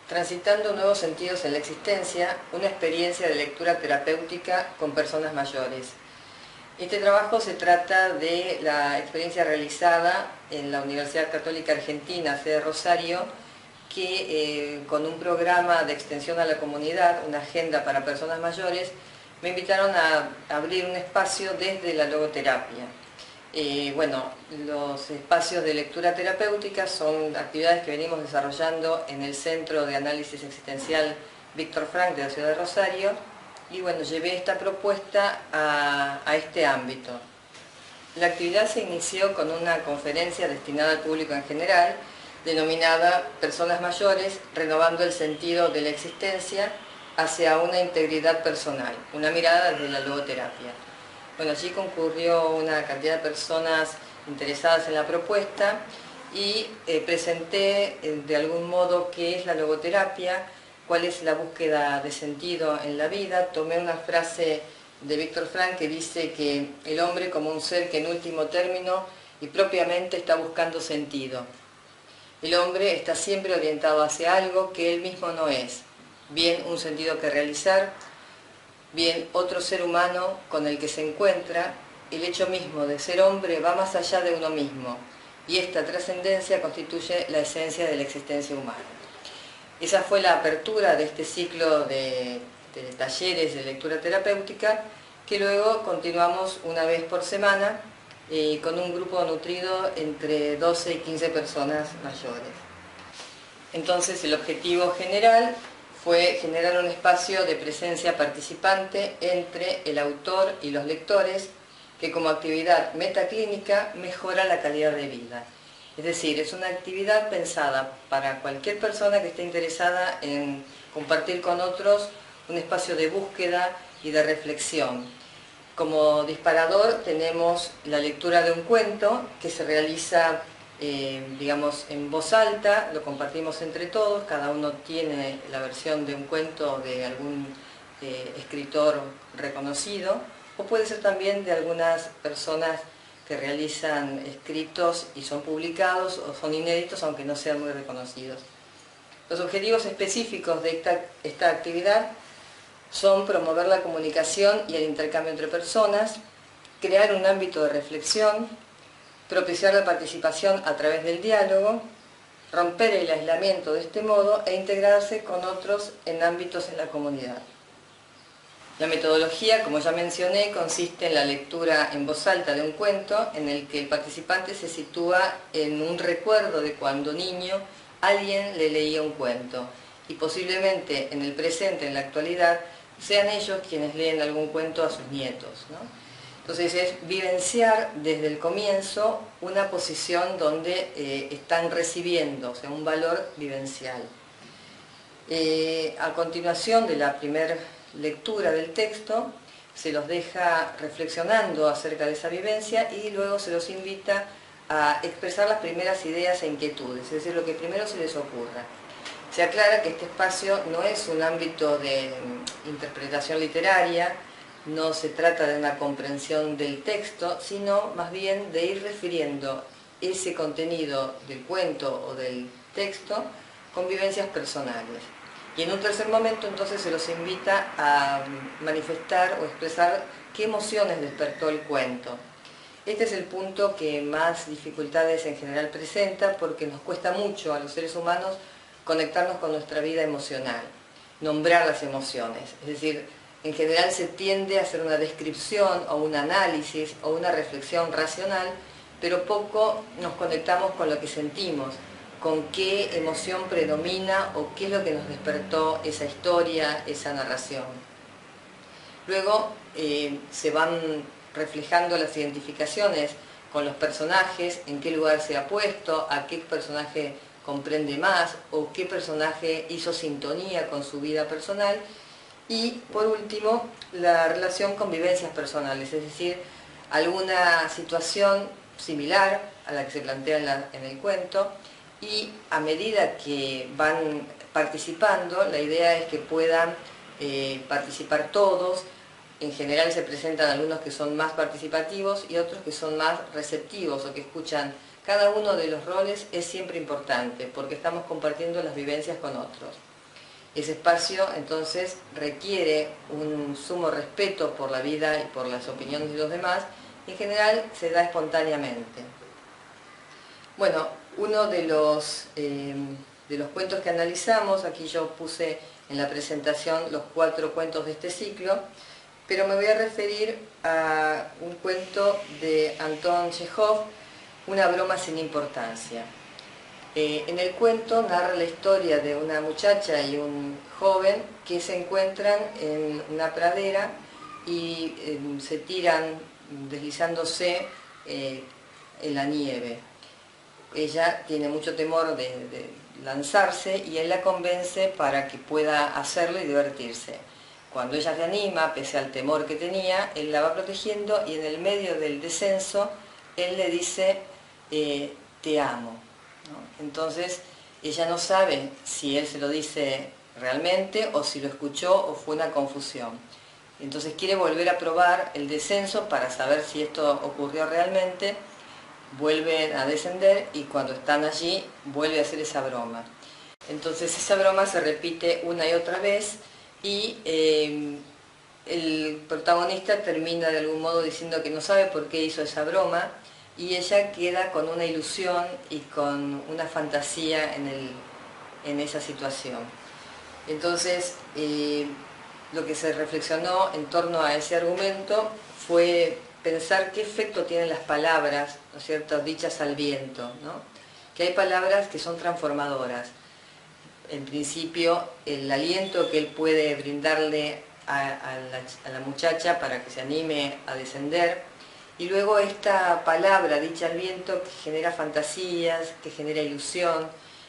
Transitando nuevos sentidos en la existencia, una experiencia de lectura terapéutica con personas mayores. Este trabajo se trata de la experiencia realizada en la Universidad Católica Argentina, sede Rosario, que con un programa de extensión a la comunidad, una agenda para personas mayores, me invitaron a abrir un espacio desde la logoterapia. Los espacios de lectura terapéutica son actividades que venimos desarrollando en el Centro de Análisis Existencial Víctor Frank de la ciudad de Rosario, y llevé esta propuesta a este ámbito. La actividad se inició con una conferencia destinada al público en general, denominada Personas Mayores, renovando el sentido de la existencia hacia una integridad personal, una mirada desde la logoterapia. Allí concurrió una cantidad de personas interesadas en la propuesta y presenté de algún modo qué es la logoterapia, cuál es la búsqueda de sentido en la vida. Tomé una frase de Víctor Frank que dice que el hombre como un ser que en último término y propiamente está buscando sentido. El hombre está siempre orientado hacia algo que él mismo no es, bien un sentido que realizar, bien otro ser humano con el que se encuentra. El hecho mismo de ser hombre va más allá de uno mismo, y esta trascendencia constituye la esencia de la existencia humana. Esa fue la apertura de este ciclo de talleres de lectura terapéutica, que luego continuamos una vez por semana con un grupo nutrido entre 12 y 15 personas mayores. Entonces el objetivo general fue generar un espacio de presencia participante entre el autor y los lectores, que como actividad metaclínica mejora la calidad de vida. Es decir, es una actividad pensada para cualquier persona que esté interesada en compartir con otros un espacio de búsqueda y de reflexión. Como disparador tenemos la lectura de un cuento que se realiza en voz alta, lo compartimos entre todos, cada uno tiene la versión de un cuento de algún escritor reconocido, o puede ser también de algunas personas que realizan escritos y son publicados o son inéditos aunque no sean muy reconocidos. Los objetivos específicos de esta actividad son promover la comunicación y el intercambio entre personas, crear un ámbito de reflexión, propiciar la participación a través del diálogo, romper el aislamiento de este modo e integrarse con otros en ámbitos en la comunidad. La metodología, como ya mencioné, consiste en la lectura en voz alta de un cuento en el que el participante se sitúa en un recuerdo de cuando niño alguien le leía un cuento, y posiblemente en el presente, en la actualidad, sean ellos quienes leen algún cuento a sus nietos, ¿no? Entonces es vivenciar desde el comienzo una posición donde están recibiendo, o sea, un valor vivencial. A continuación de la primera lectura del texto, se los deja reflexionando acerca de esa vivencia y luego se los invita a expresar las primeras ideas e inquietudes, es decir, lo que primero se les ocurra. Se aclara que este espacio no es un ámbito de interpretación literaria, no se trata de una comprensión del texto, sino más bien de ir refiriendo ese contenido del cuento o del texto con vivencias personales. Y en un tercer momento entonces se los invita a manifestar o expresar qué emociones despertó el cuento. Este es el punto que más dificultades en general presenta, porque nos cuesta mucho a los seres humanos conectarnos con nuestra vida emocional, nombrar las emociones. Es decir, en general se tiende a hacer una descripción o un análisis o una reflexión racional, pero poco nos conectamos con lo que sentimos, con qué emoción predomina o qué es lo que nos despertó esa historia, esa narración. Luego se van reflejando las identificaciones con los personajes, en qué lugar se ha puesto, a qué personaje comprende más o qué personaje hizo sintonía con su vida personal. Y por último, la relación con vivencias personales, es decir, alguna situación similar a la que se plantea en el cuento, y a medida que van participando, la idea es que puedan participar todos. En general se presentan algunos que son más participativos y otros que son más receptivos o que escuchan. Cada uno de los roles es siempre importante porque estamos compartiendo las vivencias con otros. Ese espacio entonces requiere un sumo respeto por la vida y por las opiniones de los demás, y en general se da espontáneamente. Bueno, uno de los cuentos que analizamos, aquí yo puse en la presentación los 4 cuentos de este ciclo, pero me voy a referir a un cuento de Anton Chejov, Una broma sin importancia. En el cuento narra la historia de una muchacha y un joven que se encuentran en una pradera y se tiran deslizándose en la nieve. Ella tiene mucho temor de lanzarse y él la convence para que pueda hacerlo y divertirse. Cuando ella se anima, pese al temor que tenía, él la va protegiendo y en el medio del descenso él le dice te amo, ¿no? Entonces ella no sabe si él se lo dice realmente o si lo escuchó o fue una confusión. Entonces quiere volver a probar el descenso para saber si esto ocurrió realmente. Vuelven a descender y cuando están allí vuelve a hacer esa broma. Entonces esa broma se repite una y otra vez y el protagonista termina de algún modo diciendo que no sabe por qué hizo esa broma y ella queda con una ilusión y con una fantasía en esa situación. Entonces lo que se reflexionó en torno a ese argumento fue pensar qué efecto tienen las palabras, ¿no es cierto?, dichas al viento, ¿no? Que hay palabras que son transformadoras. En principio, el aliento que él puede brindarle a la muchacha para que se anime a descender, y luego esta palabra dicha al viento que genera fantasías, que genera ilusión.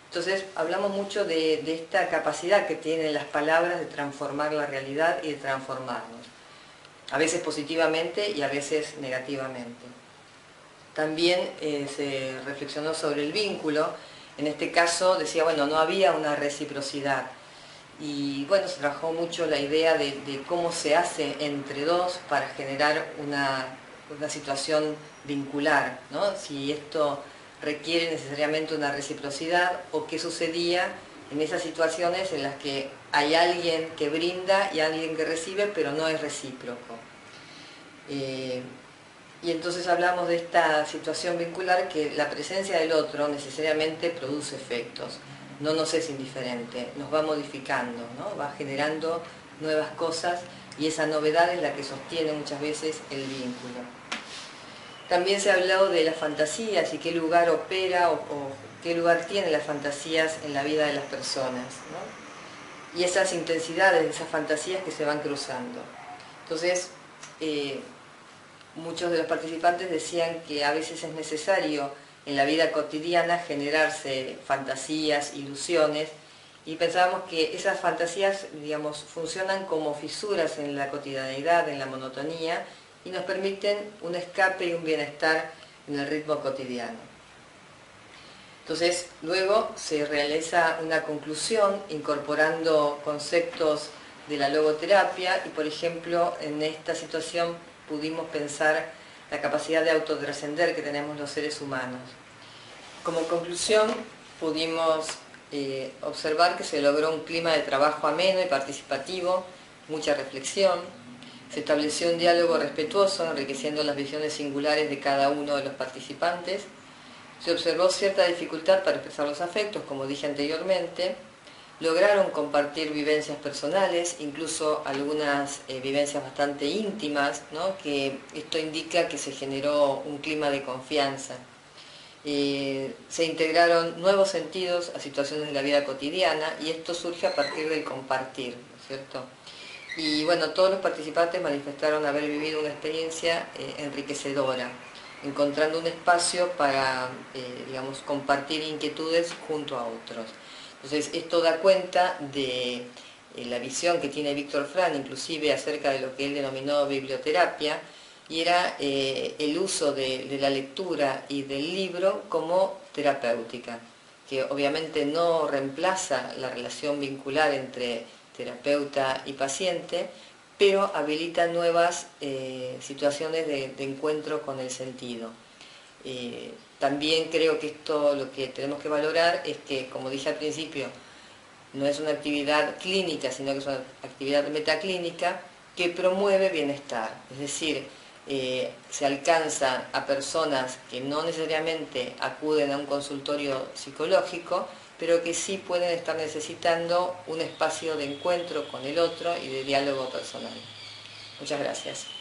Entonces hablamos mucho de esta capacidad que tienen las palabras de transformar la realidad y de transformarnos, a veces positivamente y a veces negativamente. También se reflexionó sobre el vínculo. En este caso decía, bueno, no había una reciprocidad. Y bueno, se trabajó mucho la idea de cómo se hace entre dos para generar una situación vincular, ¿no? Si esto requiere necesariamente una reciprocidad o qué sucedía en esas situaciones en las que hay alguien que brinda y alguien que recibe, pero no es recíproco. Y entonces hablamos de esta situación vincular, que la presencia del otro necesariamente produce efectos, no nos es indiferente, nos va modificando, ¿no? Va generando nuevas cosas y esa novedad es la que sostiene muchas veces el vínculo. También se ha hablado de las fantasías y qué lugar opera o qué lugar tienen las fantasías en la vida de las personas, ¿no? Y esas intensidades de esas fantasías que se van cruzando. Entonces, muchos de los participantes decían que a veces es necesario en la vida cotidiana generarse fantasías, ilusiones, y pensábamos que esas fantasías, digamos, funcionan como fisuras en la cotidianidad, en la monotonía, y nos permiten un escape y un bienestar en el ritmo cotidiano. Entonces, luego se realiza una conclusión incorporando conceptos de la logoterapia y, por ejemplo, en esta situación pudimos pensar la capacidad de autotrascender que tenemos los seres humanos. Como conclusión, pudimos observar que se logró un clima de trabajo ameno y participativo, mucha reflexión. Se estableció un diálogo respetuoso, enriqueciendo las visiones singulares de cada uno de los participantes. Se observó cierta dificultad para expresar los afectos, como dije anteriormente. Lograron compartir vivencias personales, incluso algunas vivencias bastante íntimas, ¿no? Que esto indica que se generó un clima de confianza. Se integraron nuevos sentidos a situaciones de la vida cotidiana y esto surge a partir del compartir, ¿no es cierto? Y bueno, todos los participantes manifestaron haber vivido una experiencia enriquecedora, encontrando un espacio para, digamos, compartir inquietudes junto a otros. Entonces, esto da cuenta de la visión que tiene Viktor Frankl, inclusive acerca de lo que él denominó biblioterapia, y era el uso de la lectura y del libro como terapéutica, que obviamente no reemplaza la relación vincular entre terapeuta y paciente, pero habilita nuevas situaciones de encuentro con el sentido. También creo que esto lo que tenemos que valorar es que, como dije al principio, no es una actividad clínica, sino que es una actividad metaclínica que promueve bienestar. Es decir, se alcanza a personas que no necesariamente acuden a un consultorio psicológico, pero que sí pueden estar necesitando un espacio de encuentro con el otro y de diálogo personal. Muchas gracias.